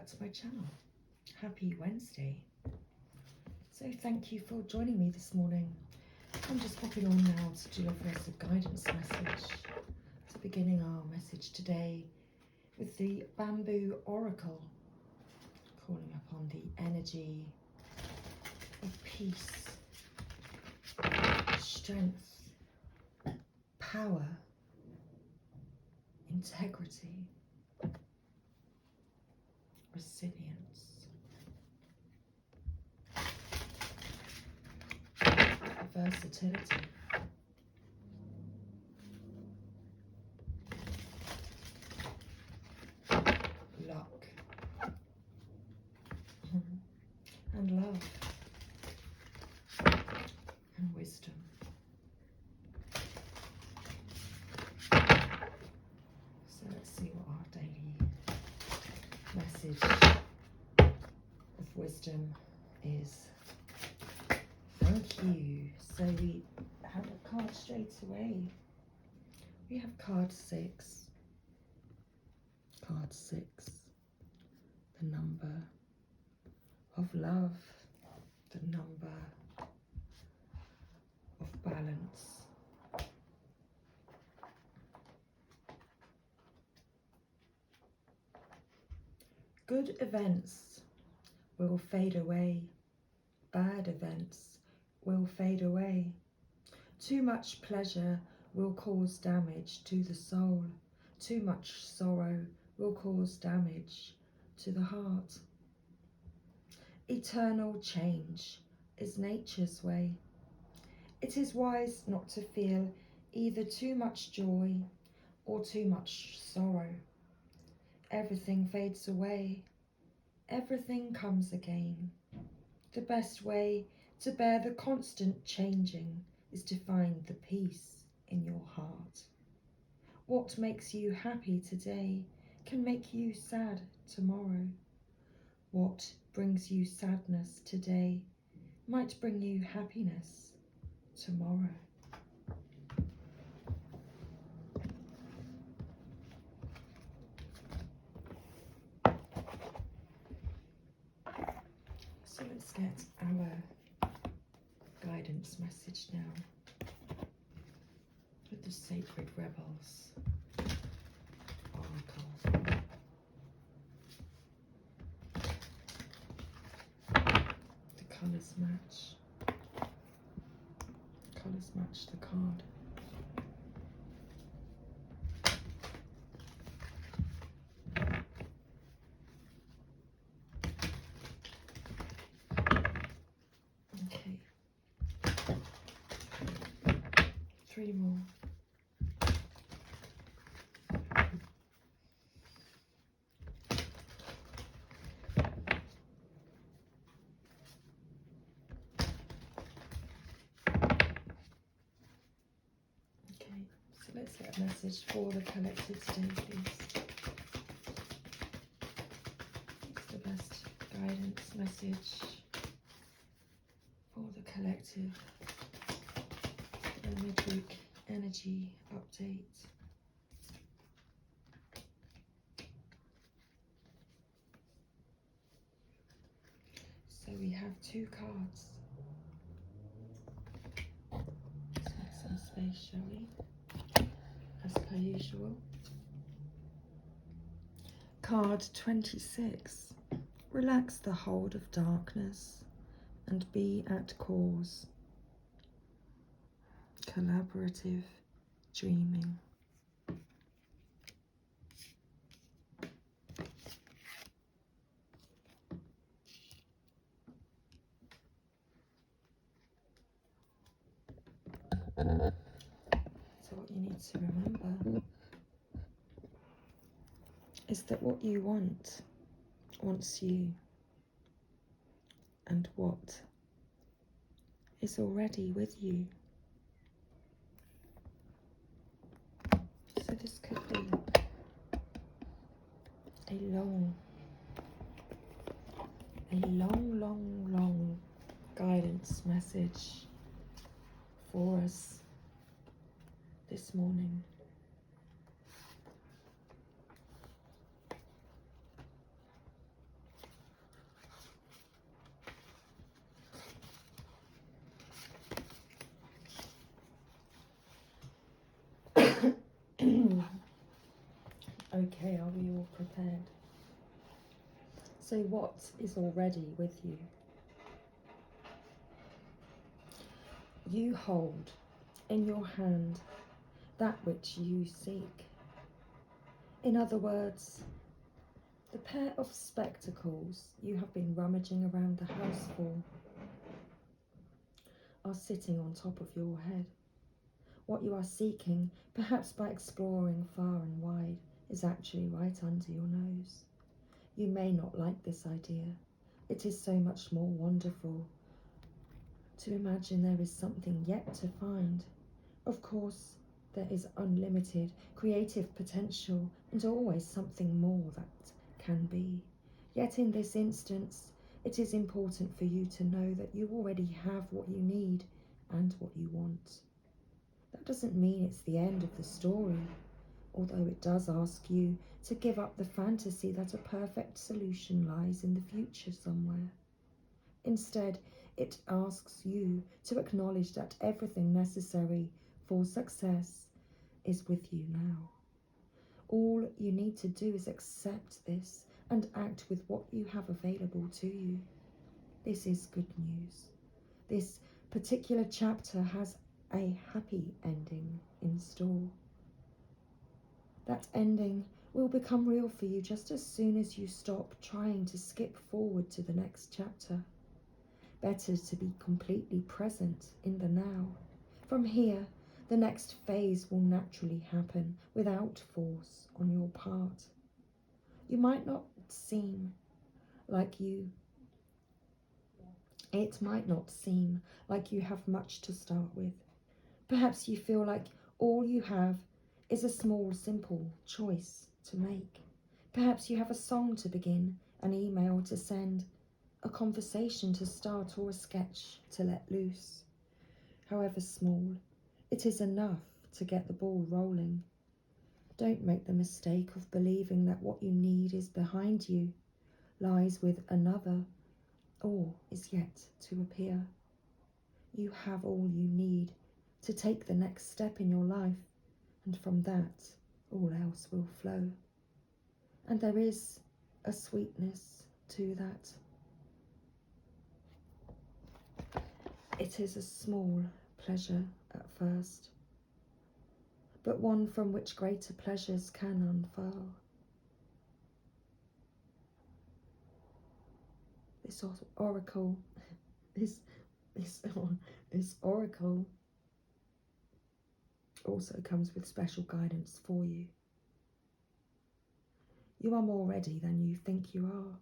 to my channel. Happy Wednesday. So thank you for joining me this morning. I'm just popping on now to deliver us a guidance message. So beginning our message today with the Bamboo Oracle, calling upon the energy of peace, strength, power, integrity, resilience, versatility, luck, and love, and wisdom. So let's see what our daily message of wisdom is. Thank you. So we have a card straight away. We have card 6. Card 6. The number of love. The number of balance. Good events will fade away. Bad events will fade away. Too much pleasure will cause damage to the soul. Too much sorrow will cause damage to the heart. Eternal change is nature's way. It is wise not to feel either too much joy or too much sorrow. Everything fades away. Everything comes again. The best way to bear the constant changing is to find the peace in your heart. What makes you happy today can make you sad tomorrow. What brings you sadness today might bring you happiness tomorrow. So let's get our guidance message now with the Sacred Rebels Oracle. The colours match. Colours match the card. Okay. 3 more. Okay, so let's get a message for the collective today, please. What's the best guidance message for the collective? The midweek energy update. So we have 2 cards. Let's make some space, shall we? As per usual. Card 26. Relax the hold of darkness and be at cause. Collaborative dreaming. So what you need to remember is that what you want wants you, and what is already with you. So this could be a long guidance message for us this morning. Okay, are we all prepared? So what is already with you? You hold in your hand that which you seek. In other words, the pair of spectacles you have been rummaging around the house for are sitting on top of your head. What you are seeking, perhaps by exploring far and wide, is actually right under your nose. You may not like this idea. It is so much more wonderful to imagine there is something yet to find. Of course, there is unlimited creative potential and always something more that can be. Yet in this instance, it is important for you to know that you already have what you need and what you want. That doesn't mean it's the end of the story, although it does ask you to give up the fantasy that a perfect solution lies in the future somewhere. Instead, it asks you to acknowledge that everything necessary for success is with you now. All you need to do is accept this and act with what you have available to you. This is good news. This particular chapter has a happy ending in store. That ending will become real for you just as soon as you stop trying to skip forward to the next chapter. Better to be completely present in the now. From here, the next phase will naturally happen without force on your part. It might not seem like you have much to start with. Perhaps you feel like all you have is a small, simple choice to make. Perhaps you have a song to begin, an email to send, a conversation to start, or a sketch to let loose. However small, it is enough to get the ball rolling. Don't make the mistake of believing that what you need is behind you, lies with another, or is yet to appear. You have all you need to take the next step in your life, and from that, all else will flow. And there is a sweetness to that. It is a small pleasure at first, but one from which greater pleasures can unfurl. This oracle also comes with special guidance for you. You are more ready than you think you are.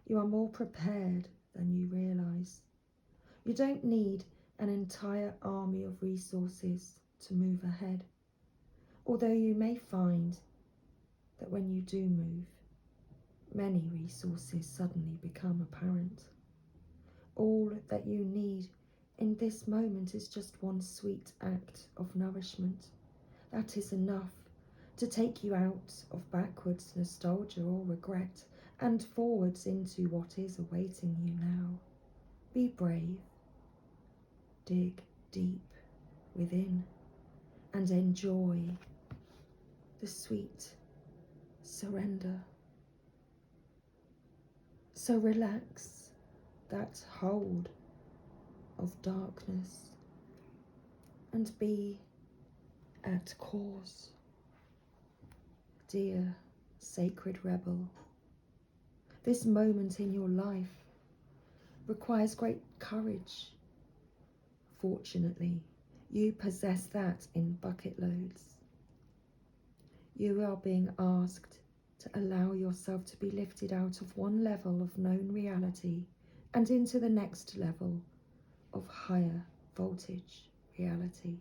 You are more prepared than you realise. You don't need an entire army of resources to move ahead, although you may find that when you do move, many resources suddenly become apparent. All that you need in this moment is just one sweet act of nourishment. That is enough to take you out of backwards nostalgia or regret and forwards into what is awaiting you now. Be brave. Dig deep within and enjoy the sweet surrender. So relax that hold of darkness and be at course. Dear sacred rebel, this moment in your life requires great courage. Fortunately, you possess that in bucket loads. You are being asked to allow yourself to be lifted out of one level of known reality and into the next level of higher voltage reality.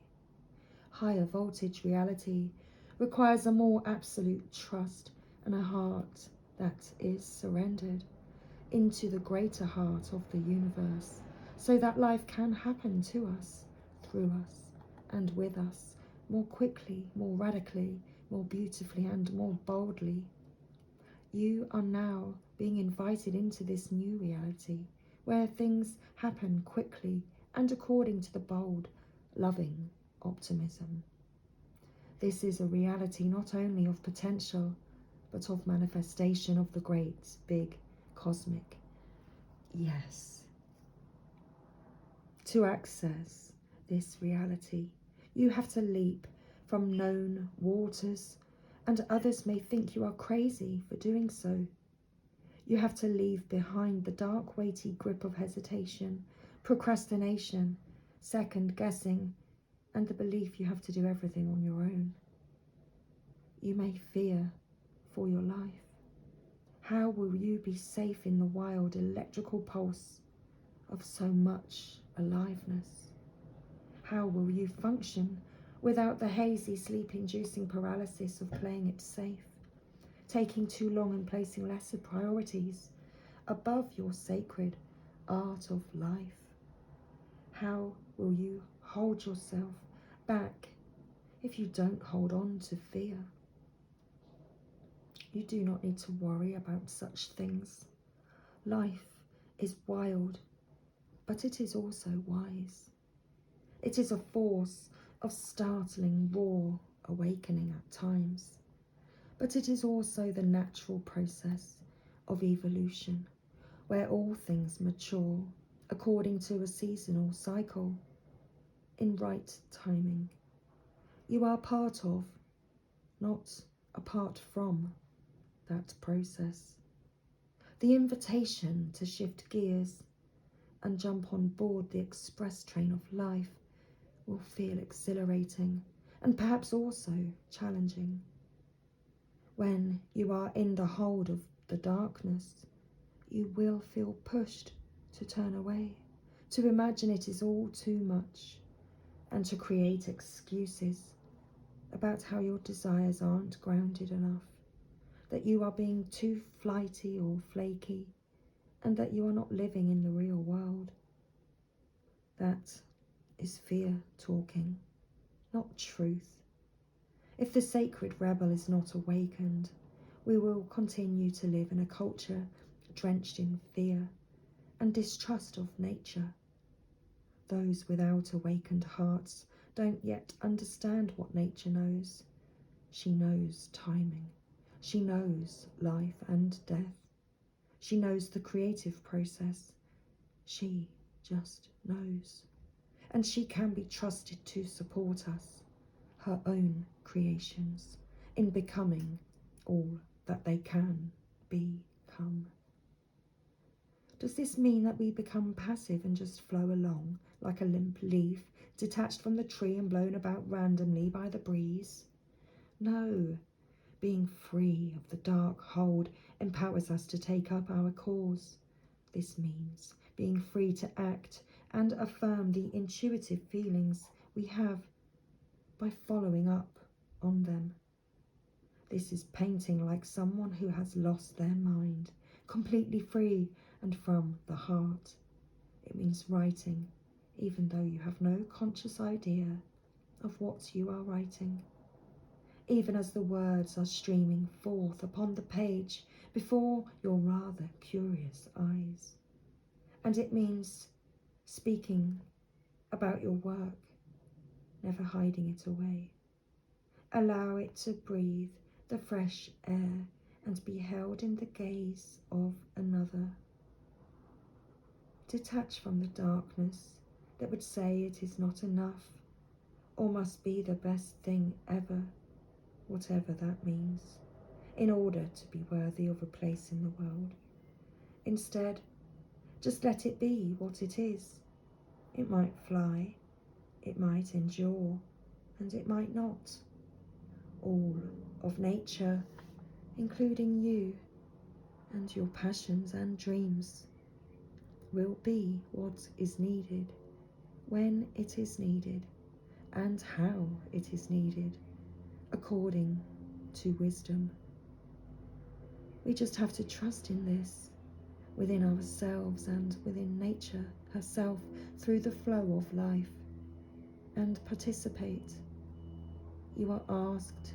Higher voltage reality requires a more absolute trust and a heart that is surrendered into the greater heart of the universe, so that life can happen to us, through us, and with us, more quickly, more radically, more beautifully, and more boldly. You are now being invited into this new reality, where things happen quickly and according to the bold, loving optimism. This is a reality not only of potential, but of manifestation of the great, big, cosmic yes. To access this reality, you have to leap from known waters, and others may think you are crazy for doing so. You have to leave behind the dark, weighty grip of hesitation, procrastination, second guessing, and the belief you have to do everything on your own. You may fear for your life. How will you be safe in the wild electrical pulse of so much aliveness? How will you function without the hazy, sleep-inducing paralysis of playing it safe, taking too long and placing lesser priorities above your sacred art of life? How will you hold yourself back if you don't hold on to fear? You do not need to worry about such things. Life is wild, but it is also wise. It is a force of startling, raw awakening at times, but it is also the natural process of evolution, where all things mature according to a seasonal cycle, in right timing. You are part of, not apart from, that process. The invitation to shift gears and jump on board the express train of life will feel exhilarating and perhaps also challenging. When you are in the hold of the darkness, you will feel pushed to turn away, to imagine it is all too much, and to create excuses about how your desires aren't grounded enough, that you are being too flighty or flaky, and that you are not living in the real world. That is fear talking, not truth. If the sacred rebel is not awakened, we will continue to live in a culture drenched in fear and distrust of nature. Those without awakened hearts don't yet understand what nature knows. She knows timing. She knows life and death. She knows the creative process. She just knows. And she can be trusted to support us, her own creations, in becoming all that they can become. Does this mean that we become passive and just flow along like a limp leaf, detached from the tree and blown about randomly by the breeze? No. Being free of the dark hold empowers us to take up our cause. This means being free to act and affirm the intuitive feelings we have by following up on them. This is painting like someone who has lost their mind, completely free and from the heart. It means writing, even though you have no conscious idea of what you are writing, even as the words are streaming forth upon the page before your rather curious eyes. And it means speaking about your work, never hiding it away. Allow it to breathe the fresh air and be held in the gaze of another. Detach from the darkness that would say it is not enough or must be the best thing ever, whatever that means, in order to be worthy of a place in the world. Instead, just let it be what it is. It might fly, it might endure, and it might not. All of nature, including you and your passions and dreams, will be what is needed, when it is needed, and how it is needed, according to wisdom. We just have to trust in this, within ourselves and within nature herself, through the flow of life, and participate. You are asked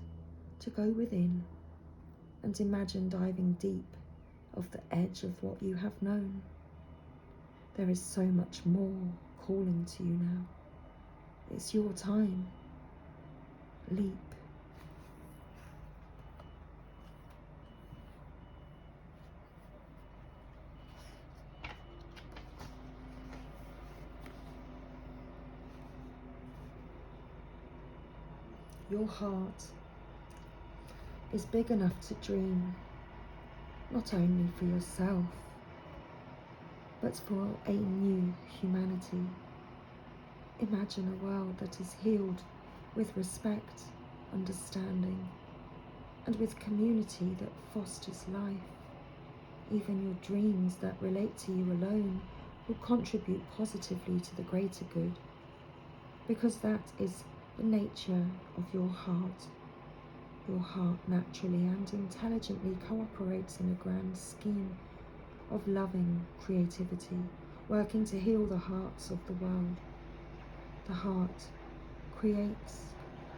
to go within and imagine diving deep off the edge of what you have known. There is so much more calling to you now. It's your time. Leap your heart is big enough to dream, not only for yourself, but for a new humanity. Imagine a world that is healed with respect, understanding, and with community that fosters life. Even your dreams that relate to you alone will contribute positively to the greater good, because that is the nature of your heart. Your heart naturally and intelligently cooperates in a grand scheme of loving creativity, working to heal the hearts of the world. The heart creates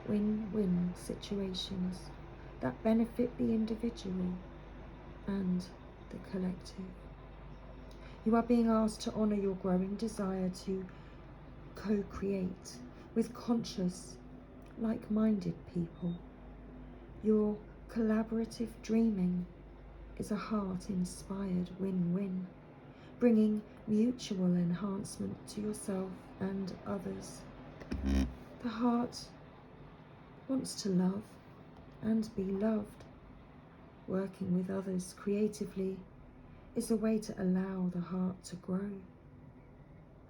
win-win situations that benefit the individual and the collective. You are being asked to honour your growing desire to co-create with conscious, like-minded people. Your collaborative dreaming is a heart-inspired win-win, bringing mutual enhancement to yourself and others. The heart wants to love and be loved. Working with others creatively is a way to allow the heart to grow.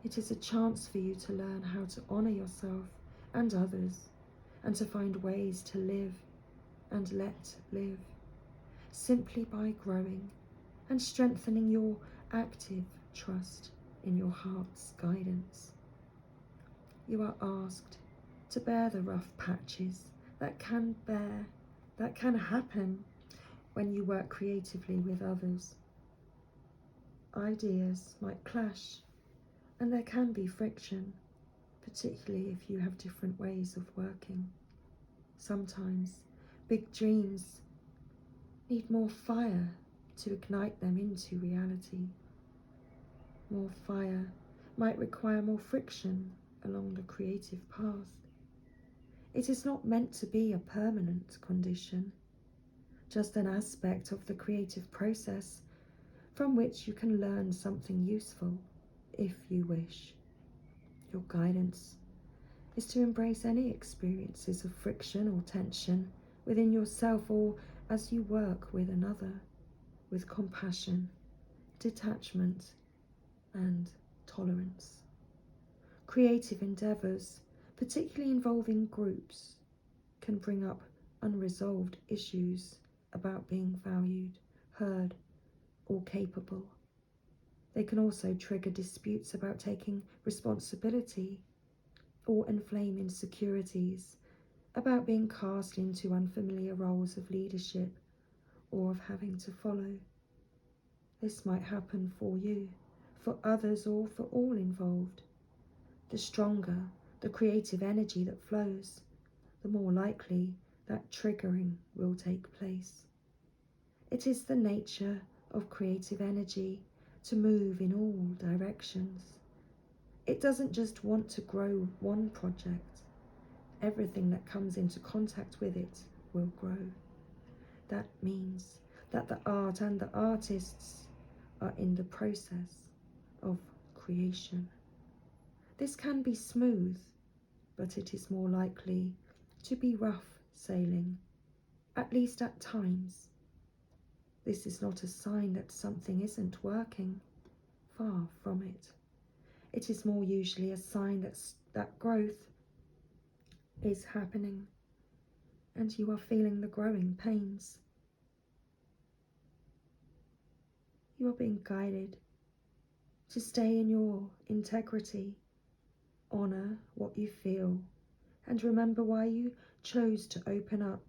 It is a chance for you to learn how to honour yourself and others, and to find ways to live and let live, simply by growing and strengthening your active trust in your heart's guidance. You are asked to bear the rough patches that can happen when you work creatively with others. Ideas might clash, and there can be friction, particularly if you have different ways of working. Sometimes big dreams need more fire to ignite them into reality. More fire might require more friction along the creative path. It is not meant to be a permanent condition, just an aspect of the creative process from which you can learn something useful if you wish. Your guidance is to embrace any experiences of friction or tension within yourself or as you work with another, with compassion, detachment, and tolerance. Creative endeavours, particularly involving groups, can bring up unresolved issues about being valued, heard, or capable. They can also trigger disputes about taking responsibility or inflame insecurities about being cast into unfamiliar roles of leadership or of having to follow. This might happen for you, for others, or for all involved. The stronger the creative energy that flows, the more likely that triggering will take place. It is the nature of creative energy to move in all directions. It doesn't just want to grow one project. Everything that comes into contact with it will grow. That means that the art and the artists are in the process of creation. This can be smooth, but it is more likely to be rough sailing, at least at times. This is not a sign that something isn't working. Far from it. It is more usually a sign that growth is happening and you are feeling the growing pains. You are being guided to stay in your integrity, honour what you feel, and remember why you chose to open up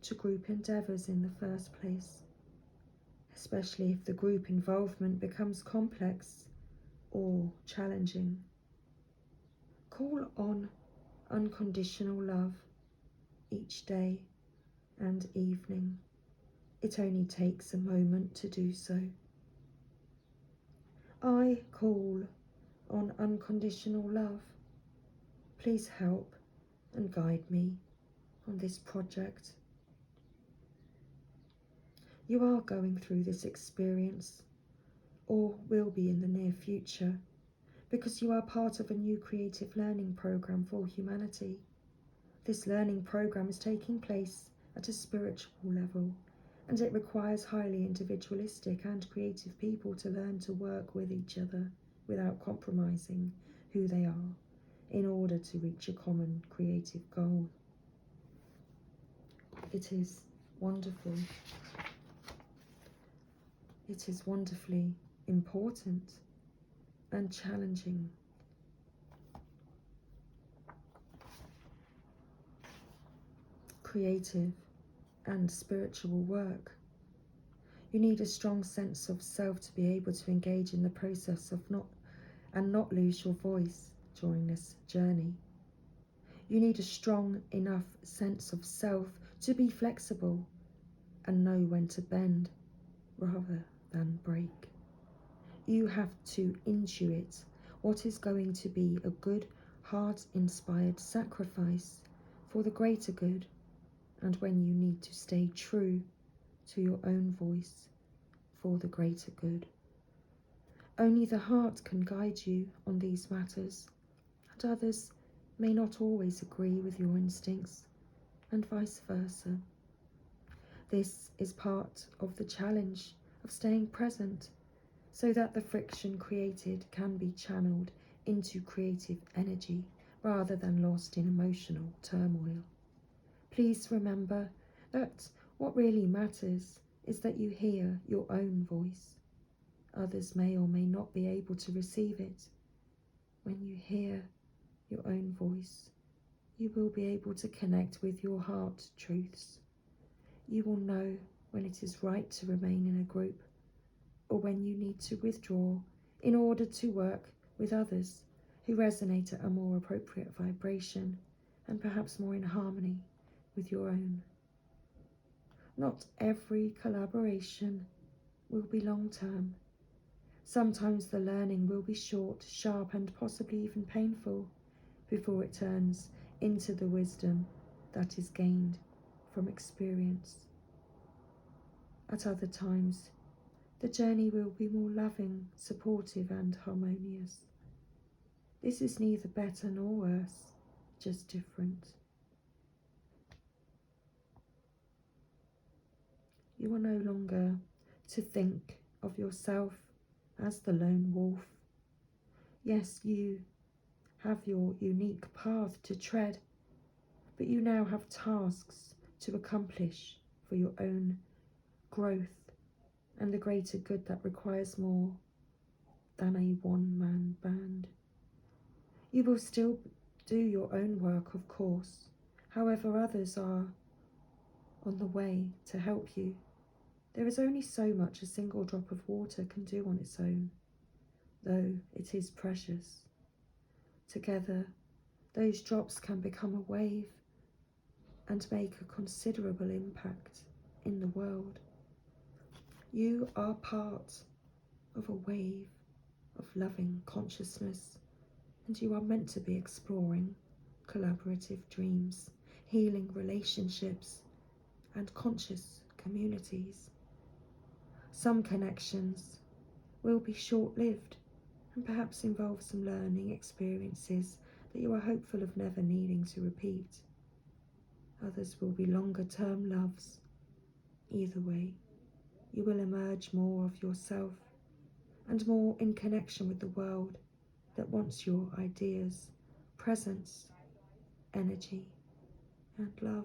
to group endeavours in the first place, especially if the group involvement becomes complex or challenging. Call on unconditional love each day and evening. It only takes a moment to do so. I call on unconditional love. Please help and guide me on this project. You are going through this experience, or will be in the near future, because you are part of a new creative learning program for humanity. This learning program is taking place at a spiritual level, and it requires highly individualistic and creative people to learn to work with each other without compromising who they are in order to reach a common creative goal. It is wonderful. It is wonderfully important and challenging. Creative and spiritual work. You need a strong sense of self to be able to engage in the process of not lose your voice during this journey. You need a strong enough sense of self to be flexible and know when to bend rather than break. You have to intuit what is going to be a good, heart-inspired sacrifice for the greater good, and when you need to stay true to your own voice for the greater good. Only the heart can guide you on these matters, and others may not always agree with your instincts, and vice versa. This is part of the challenge of staying present, so that the friction created can be channeled into creative energy rather than lost in emotional turmoil. Please remember that what really matters is that you hear your own voice. Others may or may not be able to receive it. When you hear your own voice, you will be able to connect with your heart truths. You will know when it is right to remain in a group, or when you need to withdraw in order to work with others who resonate at a more appropriate vibration and perhaps more in harmony with your own. Not every collaboration will be long-term. Sometimes the learning will be short, sharp, and possibly even painful before it turns into the wisdom that is gained from experience. At other times, the journey will be more loving, supportive, and harmonious. This is neither better nor worse, just different. You are no longer to think of yourself as the lone wolf. Yes, you have your unique path to tread, but you now have tasks to accomplish for your own growth and the greater good that requires more than a one-man band. You will still do your own work, of course. However, others are on the way to help you. There is only so much a single drop of water can do on its own, though it is precious. Together, those drops can become a wave and make a considerable impact in the world. You are part of a wave of loving consciousness, and you are meant to be exploring collaborative dreams, healing relationships, and conscious communities. Some connections will be short-lived and perhaps involve some learning experiences that you are hopeful of never needing to repeat. Others will be longer-term loves. Either way, you will emerge more of yourself and more in connection with the world that wants your ideas, presence, energy, and love.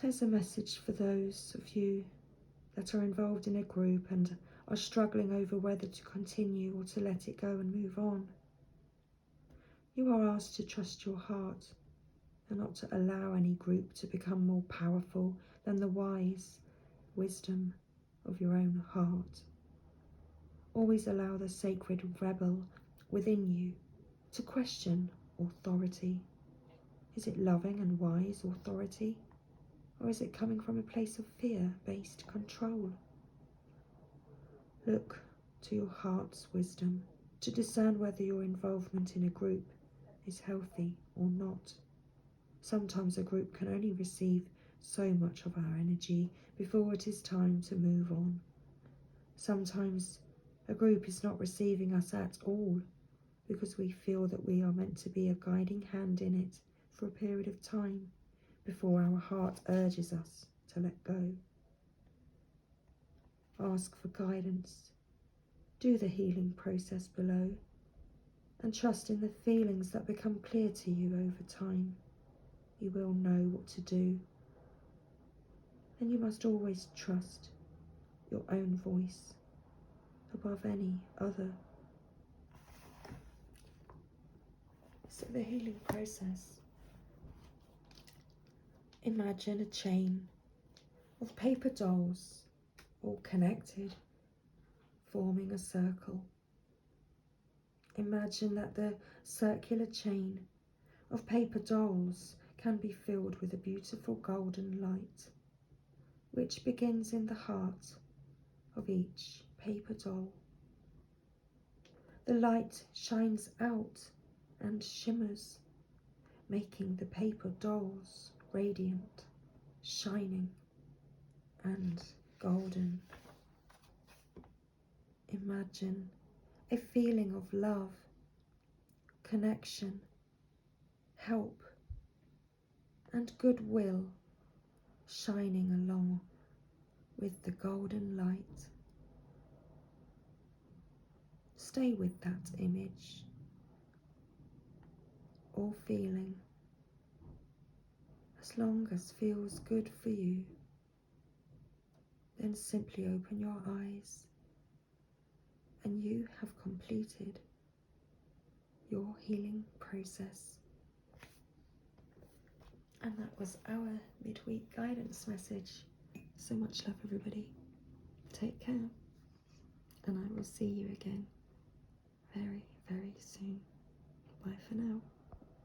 There's a message for those of you that are involved in a group and are struggling over whether to continue or to let it go and move on. You are asked to trust your heart and not to allow any group to become more powerful than the wise wisdom of your own heart. Always allow the sacred rebel within you to question authority. Is it loving and wise authority? Or is it coming from a place of fear-based control? Look to your heart's wisdom to discern whether your involvement in a group is healthy or not. Sometimes a group can only receive so much of our energy before it is time to move on. Sometimes a group is not receiving us at all, because we feel that we are meant to be a guiding hand in it for a period of time before our heart urges us to let go. Ask for guidance. Do the healing process below and trust in the feelings that become clear to you over time. You will know what to do, and you must always trust your own voice above any other. So the healing process. Imagine a chain of paper dolls all connected, forming a circle. Imagine that the circular chain of paper dolls can be filled with a beautiful golden light, which begins in the heart of each paper doll. The light shines out and shimmers, making the paper dolls radiant, shining, and golden. Imagine a feeling of love, connection, help, and goodwill shining along with the golden light. Stay with that image or feeling as long as feels good for you. Then simply open your eyes and you have completed your healing process. And that was our midweek guidance message. So much love, everybody. Take care. And I will see you again very, very soon. Bye for now.